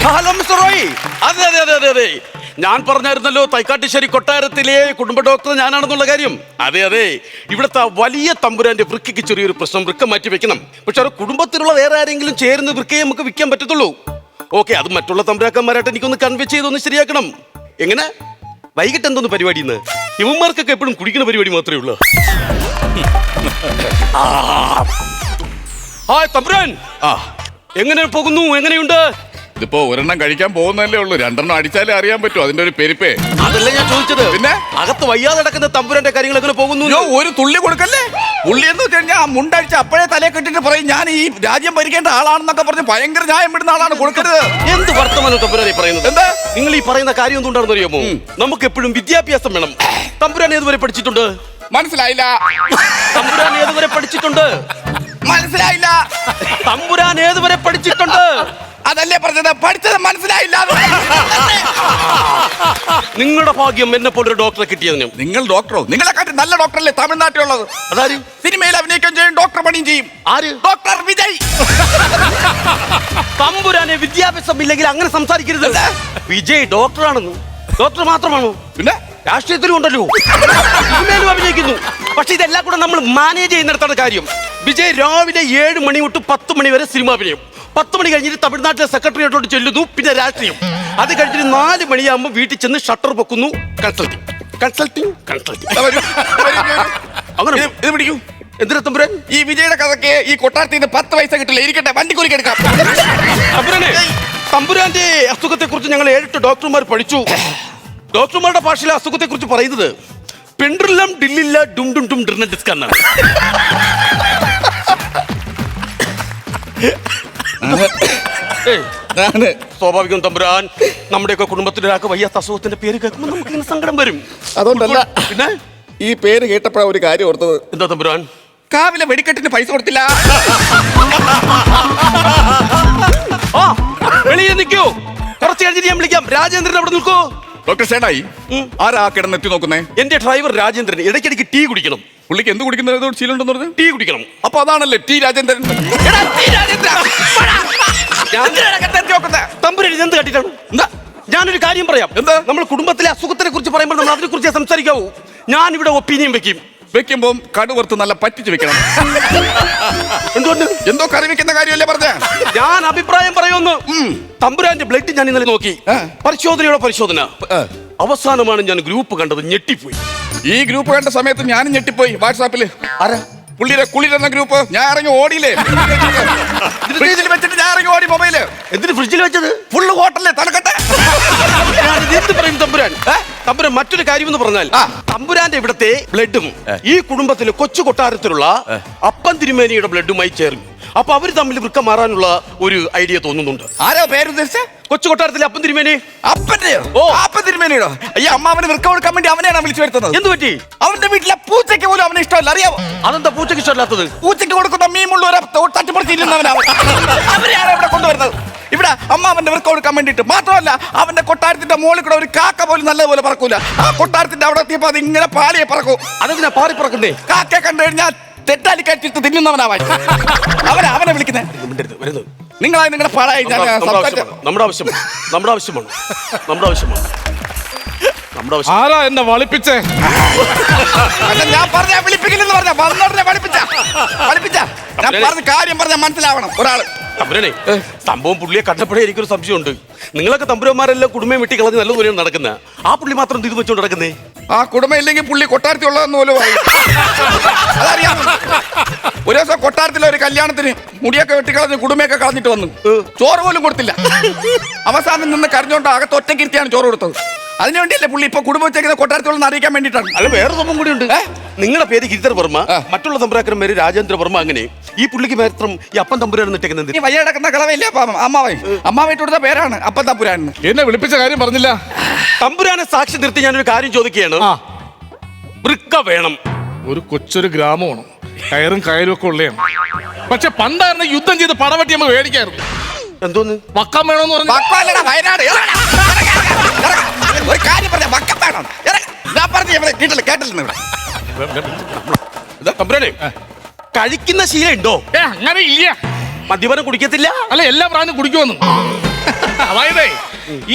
Hello mister Roy. അതെ അതെ അതെ അതെ അതെ, ഞാൻ പറഞ്ഞായിരുന്നല്ലോ തൈക്കാട്ടുശ്ശേരി കൊട്ടാരത്തിലെ കുടുംബ ഡോക്ടർ ഞാനാണെന്നുള്ള കാര്യം. അതെ അതെ, ഇവിടുത്തെ വലിയ തമ്പുരാന്റെ വൃക്കയ്ക്ക് ചെറിയൊരു പ്രശ്നം, വൃക്ക മാറ്റി വെക്കണം. പക്ഷെ അത് കുടുംബത്തിലുള്ള വേറെ ആരെങ്കിലും ചേർന്ന് വൃക്കയെ നമുക്ക് വിൽക്കാൻ പറ്റത്തുള്ളൂ. ഓക്കെ, അത് മറ്റുള്ള തമ്പുരാക്കന്മാരായിട്ട് എനിക്കൊന്ന് കൺവിൻസ് ചെയ്തൊന്ന് ശരിയാക്കണം. എങ്ങനെ? വൈകിട്ട് എന്തോന്ന് പരിപാടി? ഇന്ന് ഇവന്മാർക്കൊക്കെ എപ്പോഴും കുടിക്കുന്ന പരിപാടി മാത്രമേ ഉള്ളൂ. ഹായ് തമ്പുരാൻ, എങ്ങനെ പോകുന്നു? എങ്ങനെയുണ്ട്? ഇതിപ്പോ ഒരെണ്ണം കഴിക്കാൻ പോകുന്നല്ലേ ഉള്ളൂ, രണ്ടെണ്ണം അടിച്ചാലേ അറിയാൻ പറ്റൂ അതിന്റെ ഒരു പെരുപ്പേ. അതല്ല ഞാൻ ചോദിച്ചത്, പിന്നെ അകത്ത് വയ്യാതെ നടക്കുന്ന തമ്പുരാന്റെ കാര്യങ്ങൾ എങ്ങനെ പോകുന്നു? ഒരു തുള്ളി കൊടുക്കല്ലേ. പുള്ളി എന്ന് വെച്ച് കഴിഞ്ഞാൽ മുണ്ടടിച്ച് അപ്പോഴേ തലയെ കെട്ടിട്ട് പറയും ഞാൻ ഈ രാജ്യം ഭരിക്കേണ്ട ആളാണെന്നൊക്കെ പറഞ്ഞ് ഭയങ്കര ന്യായം വിടുന്ന ആളാണ്. കൊടുക്കരുത്. എന്ത് വർത്തമാനം തമ്പുരാനെ പറയുന്നത്? എന്താ നിങ്ങൾ ഈ പറയുന്ന കാര്യം എന്തുകൊണ്ടാണെന്ന് അറിയാമോ? നമുക്ക് എപ്പോഴും വിദ്യാഭ്യാസം വേണം. തമ്പുരാൻ ഏതുവരെ പഠിച്ചിട്ടുണ്ട്? മനസ്സിലായില്ല. തമ്പുരാൻ ഏതുവരെ പഠിച്ചിട്ടുണ്ട്? മനസ്സിലായില്ല. തമ്പുരാൻ ഏതുവരെ പഠിച്ചിട്ടുണ്ട്? അതല്ലേ പറഞ്ഞത്, പഠിച്ചത് മനസ്സിലായില്ല. നിങ്ങളുടെ ഭാഗ്യം എന്നെ പോലൊരു ഡോക്ടറെ കിട്ടിയതിനും. നിങ്ങൾ ഡോക്ടറോ? നിങ്ങളെ കാട്ടി നല്ല ഡോക്ടറല്ലേ തമിഴ്നാട്ടിലുള്ളത്? അതാര്? സിനിമയിൽ അഭിനയിക്കുകയും ചെയ്യും, ഡോക്ടർ പണിയും ചെയ്യും. ആര്? ഡോക്ടർ വിജയ്. തമ്പുരാനെ വിദ്യാഭ്യാസം ഇല്ലെങ്കിൽ അങ്ങനെ സംസാരിക്കരുത്. വിജയ് ഡോക്ടറാണെന്ന്. ഡോക്ടർ മാത്രമാണോ? പിന്നെ രാഷ്ട്രീയത്തിലും ഉണ്ടല്ലോ, സിനിമയിലും അഭിനയിക്കുന്നു. പക്ഷെ ഇതെല്ലാം കൂടെ നമ്മൾ മാനേജ് ചെയ്യുന്നിടത്താണ് കാര്യം. വിജയ് രാവിലെ 7 മണി തൊട്ട് 10 മണി വരെ സിനിമ അഭിനയം. 10 മണി കഴിഞ്ഞിട്ട് തമിഴ്നാട്ടിലെ സെക്രട്ടറിയേറ്റോട്ട് ചെല്ലുന്നു, പിന്നെ രാഷ്ട്രീയം. അത് കഴിഞ്ഞിട്ട് 4 മണിയാകുമ്പോൾ വീട്ടിൽ ചെന്ന് ഷട്ടർ പൊക്കുന്നു. കൺസൾട്ടിങ്. അങ്ങനെ ഇത് പിടിക്കൂ. എന്തിനാ തമ്പുരാൻ? ഈ വിജയുടെ കഥയ്ക്ക് ഈ കൊട്ടാരത്തിൽ നിന്ന് 10 പൈസ കിട്ടില്ല. ഇരിക്കട്ടെ, വണ്ടിക്കൂലിക്ക് എടുക്കാം. തമ്പുരാനെ, തമ്പുരാന്റെ അസുഖത്തെ കുറിച്ച് ഞങ്ങൾ 7 ഡോക്ടർമാർ പഠിച്ചു. ഡോക്ടർമാരുടെ ഭാഷയിലെ അസുഖത്തെ കുറിച്ച് പറയുന്നത് പെൻഡ്രില്ലം ഡില്ലില്ല ഡും ഡും ഡും ഡിർന ഡിസ്ക് എന്നാണ്. സ്വാഭാവികം തമ്പുരാൻ, നമ്മുടെയൊക്കെ കുടുംബത്തിൽ ഒരാൾക്ക് വയ്യാത്ത അസുഖത്തിന്റെ പേര് കേൾക്കുമ്പോൾ നമുക്ക് ഇങ്ങനെ സങ്കടം വരും. അതുകൊണ്ടല്ല, പിന്നെ ഈ പേര് കേട്ടപ്പോഴാണ് ഒരു കാര്യം ഓർത്തത്. എന്താ തമ്പുരാൻ? കാവിലെ വെടിക്കെട്ടിന് പൈസ കൊടുത്തില്ല. വെളിയിൽ നിൽക്കൂ, കുറച്ച് കഴിഞ്ഞിട്ട് ഞാൻ വിളിക്കാം. രാജേന്ദ്രൻ അവിടെ നിൽക്കൂ. ഡോക്ടർ സേനായി, ആരാ കിടന്നെത്തി നോക്കുന്നേ? എന്റെ ഡ്രൈവർ രാജേന്ദ്രൻ. ഇടയ്ക്കിടയ്ക്ക് ടീ കുടിക്കണം. പുള്ളിക്ക് എന്ത് കുടിക്കുന്നത് ശീലമുണ്ടെന്ന് പറഞ്ഞു? ടീ കുടിക്കണം. അപ്പൊ അതാണല്ലേ ടി രാജേന്ദ്രൻ. തമ്പുരാൻ എന്ത് കണ്ടിട്ടാണ്? എന്താ? ഞാനൊരു കാര്യം പറയാം. എന്താ? നമ്മൾ കുടുംബത്തിലെ അസുഖത്തിനെ കുറിച്ച് പറയുമ്പോൾ നമ്മൾ അതിനെ കുറിച്ച് സംസാരിക്കാവൂ. ഞാൻ ഇവിടെ ഒപ്പീനിയൻ വെക്കുമ്പോ കടുവറുത്ത് നല്ല പറ്റിച്ച് വെക്കണം. എന്തുകൊണ്ട്? എന്തോ കറി വെക്കുന്ന കാര്യമല്ലേ പറഞ്ഞ? ഞാൻ അഭിപ്രായം പറയുമെന്ന്. തമ്പുരാന്റെ ബ്ലഡ് ഞാൻ ഇന്നലെ നോക്കി. പരിശോധന അവസാനമാണ് ഞാൻ ഗ്രൂപ്പ് കണ്ടത്. ഞെട്ടിപ്പോയി. ഈ ഗ്രൂപ്പ് കണ്ട സമയത്ത് ഞാനും ഞെട്ടിപ്പോയി. വാട്സാപ്പില് പുള്ളിയുടെ കുളിരെന്ന ഗ്രൂപ്പ് ഞാൻ ഇറങ്ങി ഓടിയില്ലേ. ഫ്രിഡ്ജിൽ വെച്ചിട്ട് ഞാൻ ഇറങ്ങി ഓടി. മൊബൈല് എന്തിന് ഫ്രിഡ്ജിൽ വെച്ചത്? ഫുള്ള് ഹോട്ടലിലെ തലക്കട്ടെ. എന്ത് പറയും തമ്പുരാൻ? തമ്പുരാൻ മറ്റൊരു കാര്യം എന്ന് പറഞ്ഞാൽ, തമ്പുരാന്റെ ഇവിടത്തെ ബ്ലഡും ഈ കുടുംബത്തിലെ കൊച്ചു കൊട്ടാരത്തിലുള്ള അപ്പൻ തിരുമേനിയുടെ ബ്ലഡുമായി ചേർന്നു. അപ്പൊ അവര് തമ്മിൽ വൃക്ക മാറാനുള്ള ഒരു ഐഡിയ തോന്നുന്നുണ്ട്. ആരോ പേരുദ്ദേശിച്ച? കൊച്ചു കൊട്ടാരത്തിലെ അപ്പൻ തിരുമേനി. അപ്പന്റെ? ഓ, അപ്പൻ തിരുമേനിയോ? ഈ അമ്മാവന് വൃക്ക കൊടുക്കാൻ വേണ്ടി അവനെയാണ് വിളിച്ചു വരുത്തുന്നത്. എന്ത് പറ്റി? അവന്റെ വീട്ടിലെ പൂച്ചയ്ക്ക് പോലും അവന് ഇഷ്ടമല്ല, അറിയാമോ? അതെന്താ പൂച്ചയ്ക്ക് ഇഷ്ടമല്ലാത്തത്? പൂച്ചയ്ക്ക് കൊടുക്കുന്ന മീൻ മുള്ളൂരെ അവരെയാണ് ഇവിടെ കൊണ്ടുവരുന്നത്. ഇവിടെ അമ്മാവന്റെ വൃക്ക കൊടുക്കാൻ വേണ്ടിട്ട്. മാത്രമല്ല, അവന്റെ കൊട്ടാരത്തിന്റെ മുകളിൽ കൂടെ ഒരു കാക്ക പോലും നല്ലതുപോലെ പറക്കൂല. ആ കൊട്ടാരത്തിന്റെ അവിടെ എത്തിയപ്പോ അത് ഇങ്ങനെ പാളിയെ പറക്കും. അതെന്തിനാ പാറി പറക്കുന്നേ? കാക്കയെ കണ്ടു കഴിഞ്ഞാൽ തെറ്റാലി കറ്റിട്ട് തിന്നുന്നവനാവാൻ അവനെ വിളിക്കുന്നത്. നിങ്ങളായി നിങ്ങളുടെ പാടായി. നമ്മുടെ ആവശ്യമാണ്. ആരാ എന്നെ വളിപ്പിച്ചേ? ഞാൻ പറഞ്ഞ വിളിപ്പിക്കില്ലെന്ന് പറഞ്ഞ വന്നോടനെ വളിപ്പിച്ച ഞാൻ പറഞ്ഞ കാര്യം പറഞ്ഞാൽ മനസ്സിലാവണം ഒരാള്. തമ്പുരാനെ, സംഭവം പുള്ളിയെ കണ്ടപ്പോഴേ എനിക്കൊരു സംശയമുണ്ട്. നിങ്ങളൊക്കെ തമ്പുരന്മാരെല്ലാം കുടുംബം വെട്ടി കളഞ്ഞ് നല്ലതുപോലെയാണ് നടക്കുന്നത്. ആ പുള്ളി മാത്രം ഇത് വെച്ചോണ്ട് നടക്കുന്നേ? ആ കുടുംബം ഇല്ലെങ്കിൽ പുള്ളി കൊട്ടാരത്തിൽ ഉള്ളതെന്ന് പോലും അതറിയാം. ഒരു ദിവസം കൊട്ടാരത്തിലെ ഒരു കല്യാണത്തിന് മുടിയൊക്കെ വെട്ടിക്കളഞ്ഞ് കുടുംബയൊക്കെ കളഞ്ഞിട്ട് വന്നു. ചോറ് പോലും കൊടുത്തില്ല. അവസാനം നിന്ന് കരഞ്ഞോണ്ട് അകത്ത് ഒറ്റക്കിരുത്തിയാണ് ചോറ് കൊടുത്തത്. അതിനുവേണ്ടിയല്ലേ പുള്ളി ഇപ്പൊ കുടുംബം വെച്ചേക്കുന്ന കൊട്ടാരത്തിലുള്ള അറിയിക്കാൻ വേണ്ടിയിട്ടാണ്. അല്ല, വേറെ സംഭവം കൂടി ഉണ്ട്. നിങ്ങളുടെ പേര് ഗിരിധർ വർമ്മ, മറ്റുള്ള തമ്പുരാക്കൻ പേര് രാജേന്ദ്ര വർമ്മ. അങ്ങനെ ഈ പുള്ളിക്ക് മാത്രം ഈ അപ്പൻ തമ്പുരാൻ ഇട്ടേക്കുന്നത്? ഈ വയ്യ കിടക്കുന്ന കളവയില്ലേ അമ്മാവായിട്ട് കൊടുത്ത പേരാണ് അപ്പൻ തമ്പുരാൻ. എന്നെ വിളിപ്പിച്ച കാര്യം പറഞ്ഞില്ല. തമ്പുരാനെ സാക്ഷി നിർത്തി ഞാനൊരു കാര്യം ചോദിക്കുകയാണ്. വൃക്ക വേണം. ഒരു കൊച്ചൊരു ഗ്രാമമാണ്, കയറും കയറും ഒക്കെ ഉള്ളതാണ്. പക്ഷെ പണ്ടായിരുന്നു യുദ്ധം ചെയ്ത് പടവെട്ടി നമ്മൾ മേടിക്കായിരുന്നു. എന്തോന്ന് വക്കം വേണമെന്ന് പറഞ്ഞു? വയനാട് ഒരു കാര്യം പറഞ്ഞ വക്കം വേണം. ഞാൻ പറഞ്ഞു കേട്ടില്ല. തമ്പുരാനെ, കഴിക്കുന്ന ശീലം ഉണ്ടോ? അങ്ങനെ ഇല്ല. മദ്യപാനം കുടിക്കത്തില്ല? അല്ല, എല്ലാ പ്രാവശ്യം കുടിക്കുമെന്ന്. അതായത്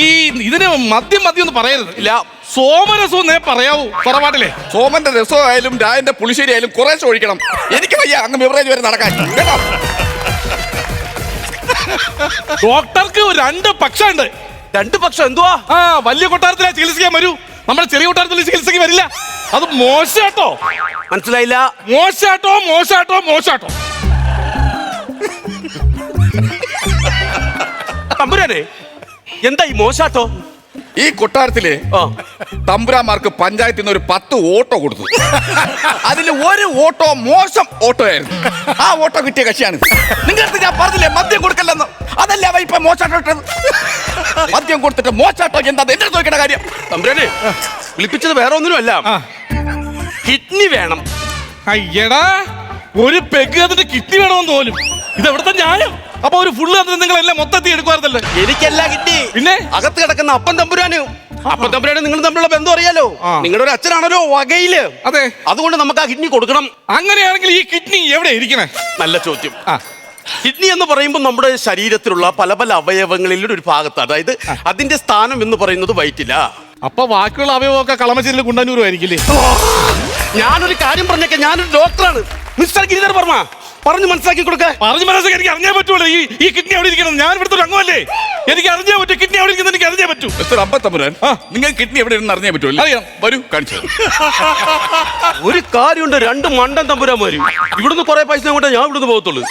ഈ ഇതിന് മദ്യം എന്ന് പറയരുത്. ഇല്ല. സോമരസം എന്നേ പറയാവൂ തറവാട്ടിലെ. സോമന്റെ രസമായാലും രായന്റെ പുളിശ്ശേരി ആയാലും കുറേശ്ശെ ഒഴിക്കണം. എനിക്ക് വയ്യ അങ്ങ് ബിവറേജ് വരെ നടക്കാൻ കേട്ടോ. ഡോക്ടർക്ക് 2 പക്ഷമുണ്ട്. 2 പക്ഷം എന്തുവാ? വലിയ കൊട്ടാരത്തിലെ ചികിത്സിക്കാൻ വരൂ, നമ്മുടെ ചെറിയ കൊട്ടാരത്തിൽ ചികിത്സയ്ക്ക് വരില്ല. അത് മോശാട്ടോ. മനസ്സിലായില്ല. മോശാട്ടോ. തമ്പുരാനെ എന്താ ഈ മോശാട്ടോ? ഈ കൊട്ടാരത്തില് തമ്പുരാമാർക്ക് പഞ്ചായത്തിൽ നിന്ന് ഒരു 10 ഓട്ടോ കൊടുത്തു. അതിൽ ഒരു ഓട്ടോ മോശം ഓട്ടോ ആയിരുന്നു. ആ ഓട്ടോ കിട്ടിയ കക്ഷിയാണ്. നിങ്ങൾക്ക് ഞാൻ പറഞ്ഞില്ലേ മദ്യം കൊടുക്കല്ലെന്ന്. അതല്ലേ അവ ഇപ്പൊ മോശാട്ടോ ഇട്ടത്. മദ്യം കൊടുത്തിട്ട് മോശാട്ടോ എന്താ എന്റെ ചോദിക്കേണ്ട കാര്യം? തമ്പുരാനെ വിളിപ്പിച്ചത് വേറെ ഒന്നിനുമല്ല, കിഡ്നി വേണം. അയ്യടാ, ഒരു പെഗ് അതിന്റെ കിഡ്നി വേണമെന്ന് പോലും. ഇത് എവിടുത്തെ ന്യായം? അപ്പൊ ഒരു ഫുള്ള് അതിന് നിങ്ങൾ എല്ലാം മൊത്തത്തിൽ എടുക്കുവായിരുന്നല്ലേ? എനിക്കല്ല കിഡ്നി, പിന്നെ അകത്ത് കിടക്കുന്ന അപ്പൻ തമ്പുരാന്. അപ്പൻ തമ്പുരാന് നിങ്ങൾ തമ്മിലുള്ള ബന്ധം അറിയാലോ. നിങ്ങളുടെ ഒരു അച്ഛനാണല്ലോ വകയില്. അതെ, അതുകൊണ്ട് നമുക്ക് ആ കിഡ്നി കൊടുക്കണം. അങ്ങനെയാണെങ്കിൽ ഈ കിഡ്നി എവിടെ ഇരിക്കണേ? നല്ല ചോദ്യം. കിഡ്നി എന്ന് പറയുമ്പോൾ നമ്മുടെ ശരീരത്തിലുള്ള പല പല അവയവങ്ങളിലും ഒരു ഭാഗത്ത്, അതായത് അതിന്റെ സ്ഥാനം എന്ന് പറയുന്നത് വയറ്റില. അപ്പൊ ബാക്കിയുള്ള അവയവമൊക്കെ കളമശ്ശേരിയിൽ കുണ്ടന്നൂരും ആയിരിക്കില്ലേ? ഞാനൊരു കാര്യം പറഞ്ഞേക്കാം, ഞാനൊരു ഡോക്ടറാണ്. മിസ്റ്റർ ഗിരിധർ വർമ്മ പറഞ്ഞു മനസ്സിലാക്കി കൊടുക്ക. എനിക്ക് അറിഞ്ഞാൻ പറ്റൂല്ലോ ഈ കിഡ്നി എവിടെ ഇരിക്കണം. ഞാൻ ഇവിടുത്തെ ഒരു അംഗമല്ലേ, എനിക്ക് അറിഞ്ഞാൻ പറ്റും. കിഡ്നി എവിടെ ഇരിക്കുന്നത് എനിക്ക് അറിഞ്ഞാൻ പറ്റൂ. മിസ്റ്റർ അമ്പത്തമ്പുരാൻ, നിങ്ങൾ കിഡ്നി എവിടെ ഇരുന്ന് അറിഞ്ഞാൻ പറ്റുമല്ലോ. അറിയാം, വരൂ കാണിച്ചു. ഒരു കാര്യമുണ്ട്, 2 മണ്ടൻ തമ്പുരാന്മാര്. ഇവിടുന്ന് കുറെ പൈസ കൊണ്ട് ഞാൻ ഇവിടുന്ന് പോകത്തുള്ളൂ.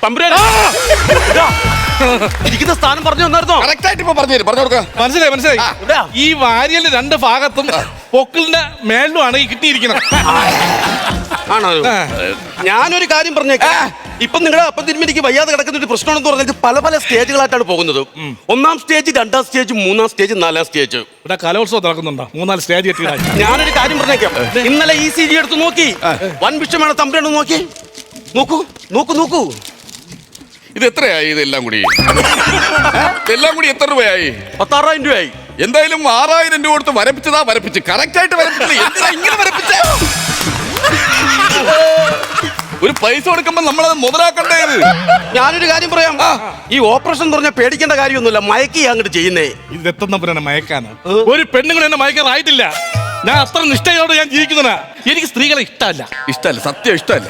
തമ്പുരാൻ ഇരിക്കുന്ന സ്ഥാനം പറഞ്ഞു തന്നായിരുന്നോ? കറക്റ്റായിട്ട് ഇപ്പൊ പറഞ്ഞു കൊടുക്ക. മനസ്സിലായി. ഈ വാരിയല് 2 ഭാഗത്തും പൊക്കിളിന്റെ മേളിലുമാണ് ഈ കിട്ടിയിരിക്കുന്നത്. ആണോ? ഞാനൊരു കാര്യം പറഞ്ഞേക്കാം. ഇപ്പൊ നിങ്ങളുടെ അപ്പം തിരുമേനിക്ക് വയ്യാതെ കിടക്കുന്ന ഒരു പ്രശ്നമാണെന്ന് പറഞ്ഞാൽ പല പല സ്റ്റേജുകളായിട്ടാണ് പോകുന്നത്. 1ാം സ്റ്റേജ്, 2ാം സ്റ്റേജ്, 3ാം സ്റ്റേജ്, 4ാം സ്റ്റേജ്. ഇവിടെ കലോത്സവം നടക്കുന്നുണ്ടോ? 3-4 സ്റ്റേജ് കെട്ടിയതായി. ഞാനൊരു കാര്യം പറഞ്ഞേക്കാം. ഇന്നലെ ECG എടുത്ത് നോക്കി, വൻ വിഷമാണ്. തമ്പുരാണ് നോക്കി, നോക്കൂ. ഇത് എത്രയായി? ഇതെല്ലാം കൂടി എത്ര രൂപയായി? 16,000 രൂപയായി. എന്തായാലും 6,000 രൂപ കൊടുത്ത് വരപ്പിച്ച് കറക്റ്റ് വരപ്പിച്ചില്ല. എന്തിനാ ഇങ്ങനെ വരപ്പിച്ചേ? ഒരു പൈസ കൊടുക്കുമ്പോ നമ്മളത് മുതലാക്കണ്ടേത്. ഞാനൊരു കാര്യം പറയാം, ഈ ഓപ്പറേഷൻ എന്ന് പറഞ്ഞാൽ പേടിക്കേണ്ട കാര്യമൊന്നുമില്ല. മയക്കി അങ്ങോട്ട് ചെയ്യുന്നേ. ഇത് എത്തുന്ന മയക്കാണ്. ഒരു പെണ്ണുങ്ങൾ എന്നെ മയക്കാറായിട്ടില്ല. ഞാൻ അത്ര നിഷ്ഠയോടെ ഞാൻ ജീവിക്കുന്നതാ. എനിക്ക് സ്ത്രീകളെ ഇഷ്ടമല്ല, സത്യം ഇഷ്ടമല്ല.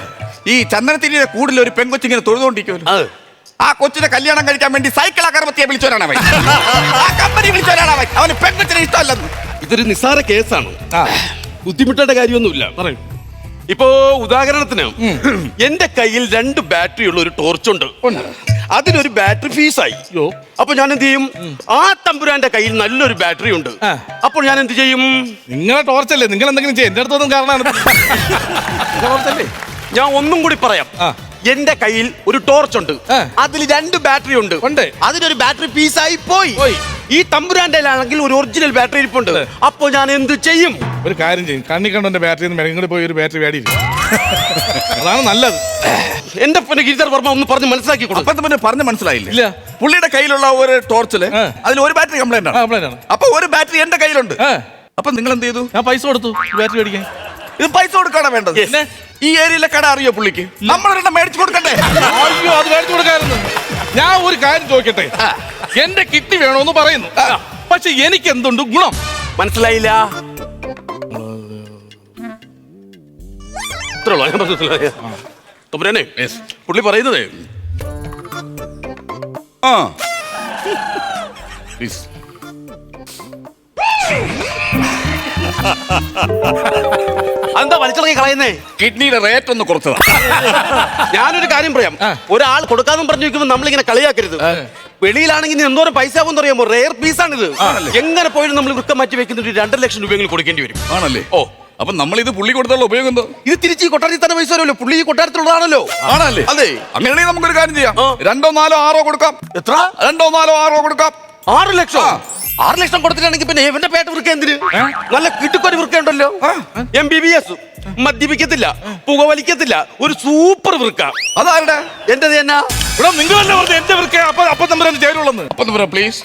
ഈ ചന്ദനത്തിരിയുടെ കൂടുതൽ ഒരു പെൺകൊച്ചിങ്ങനെ തൊഴുതുകൊണ്ടിരിക്കുമല്ലോ. ആ കൊച്ചിനെ കല്യാണം കഴിക്കാൻ വേണ്ടി സൈക്കിൾ അഗർബത്തിയെ വിളിച്ചവരാണ് അവൻ. ആ കമ്പനി വിളിച്ചവരാണ് അവൻ. അവന് പെൺകൊച്ചിനെ ഇഷ്ടമല്ലെന്ന്. ഇതൊരു നിസ്സാര കേസാണ്, ബുദ്ധിമുട്ടേണ്ട കാര്യമൊന്നുമില്ല. പറയും. ഇപ്പോ ഉദാഹരണത്തിന് എന്റെ കയ്യിൽ 2 ബാറ്ററി ഉള്ള ഒരു ടോർച്ചുണ്ട്. അതിനൊരു ബാറ്ററി ഫീസായി. അപ്പൊ ഞാൻ എന്ത് ചെയ്യും? ആ തമ്പുരാന്റെ കയ്യിൽ നല്ലൊരു ബാറ്ററി ഉണ്ട്. അപ്പോൾ ഞാൻ എന്ത് ചെയ്യും? നിങ്ങളെ ടോർച്ചല്ലേ, നിങ്ങൾ എന്തെങ്കിലും ചെയ്യും. എന്റെ അടുത്തൊന്നും കാരണമാണ്. ഞാൻ ഒന്നും കൂടി പറയാം. എന്റെ കയ്യിൽ ഒരു ടോർച്ച് ഉണ്ട്, അതിൽ 2 ബാറ്ററി ഉണ്ട്. അതിനൊരു ബാറ്ററി പീസായി പോയി. ഈ തമ്പുരാന്റെ ആണെങ്കിൽ ഒരു ഒറിജിനൽ ബാറ്ററി ഇരിപ്പുണ്ട്. അപ്പൊ ഞാൻ എന്ത് ചെയ്യും? ഒരു കാര്യം ചെയ്യും, കണ്ണി കണ്ടോന്റെ ബാറ്ററി ഇങ്ങോട്ട് പോയി ഒരു ബാറ്ററി വേടി. അതാണ് നല്ലത്. എന്റെ ഗിരിധർ വർമ്മ ഒന്ന് പറഞ്ഞ് മനസ്സിലാക്കി കൊടുക്കും. പറഞ്ഞ് മനസ്സിലായില്ല. പുള്ളിയുടെ കയ്യിലുള്ള ഒരു ടോർച്ചില് അതിൽ ഒരു ബാറ്ററി കംപ്ലൈന്റ് ആണ്. അപ്പൊ ഒരു ബാറ്ററി എന്റെ കയ്യിലുണ്ട്. അപ്പൊ നിങ്ങൾ എന്ത് ചെയ്തു? ഞാൻ പൈസ കൊടുത്തു ബാറ്ററി മേടിക്കാൻ. ഇത് പൈസ കൊടുക്കാണ് വേണ്ടത്. ഈ ഏരിയയിലെ കട അറിയോ പുള്ളിക്ക്? നമ്മളൊരെണ്ണം മേടിച്ചു കൊടുക്കണ്ടേ? അയ്യോ, അത് മേടിച്ചു കൊടുക്കാറുണ്ട്. ഞാൻ ഒരു കാര്യം ചോദിക്കട്ടെ, എന്റെ കിഡ്നി വേണോന്ന് പറയുന്നു, പക്ഷെ എനിക്ക് എന്തുണ്ട് ഗുണം? മനസ്സിലായില്ല. തമ്പുരാനെ, പുള്ളി പറയുന്നത് അതെന്താ വലിച്ചിറങ്ങി കളയുന്നേ? കിഡ്നിയുടെ റേറ്റ് ഒന്ന് കുറച്ചതാ. ഞാനൊരു കാര്യം പറയാം, ഒരാൾ കൊടുക്കാന്നും പറഞ്ഞു വെക്കുമ്പോൾ നമ്മളിങ്ങനെ കളിയാക്കരുത്. വെളിയിലാണെങ്കിൽ എന്തോരം പൈസ ആവുമെന്ന് അറിയാമോ? റെയർ പീസാണിത്. എങ്ങനെ പോയാലും നമ്മൾ വൃക്ക മാറ്റി വെക്കുന്ന 2 ലക്ഷം രൂപയെങ്കിലും കൊടുക്കേണ്ടി വരും. ആണല്ലേ? അപ്പൊ നമ്മൾ ഇത് പുള്ളി കൊടുത്തുള്ള ഉപയോഗം എന്തോ? ഇത് തിരിച്ച് ഈ കൊട്ടാരത്തിൽ തന്നെ പൈസ വരുമല്ലോ. പുള്ളി ഈ കൊട്ടാരത്തിലുള്ളതാണല്ലോ. ആണല്ലേ? അതെ. അങ്ങനെയാണെങ്കിൽ നമുക്കൊരു കാര്യം ചെയ്യാം, 2, 4, 6 കൊടുക്കാം. എത്ര? 2, 4, 6 കൊടുക്കാം. 6 ലക്ഷം? 6 ലക്ഷം കൊടുത്തിട്ടാണെങ്കിൽ പിന്നെ ഇവന്റെ പേട്ട വൃക്ക എന്തിന്? നല്ല കിട്ടുക്കൊരു വൃക്ക ഉണ്ടല്ലോ. MBBS, മദ്യപിക്കത്തില്ല, പുകവലിക്കത്തില്ല, ഒരു സൂപ്പർ വൃക്ക. അതാരുടെ? എന്റെ തന്നെ. ഇവിടെ നിങ്ങളല്ലേ പറഞ്ഞു എന്റെ വൃക്ക? അപ്പൊ തമ്പുരാൻ ചേരുള്ളന്ന്. അപ്പൊ തമ്പുരാൻ പ്ലീസ്.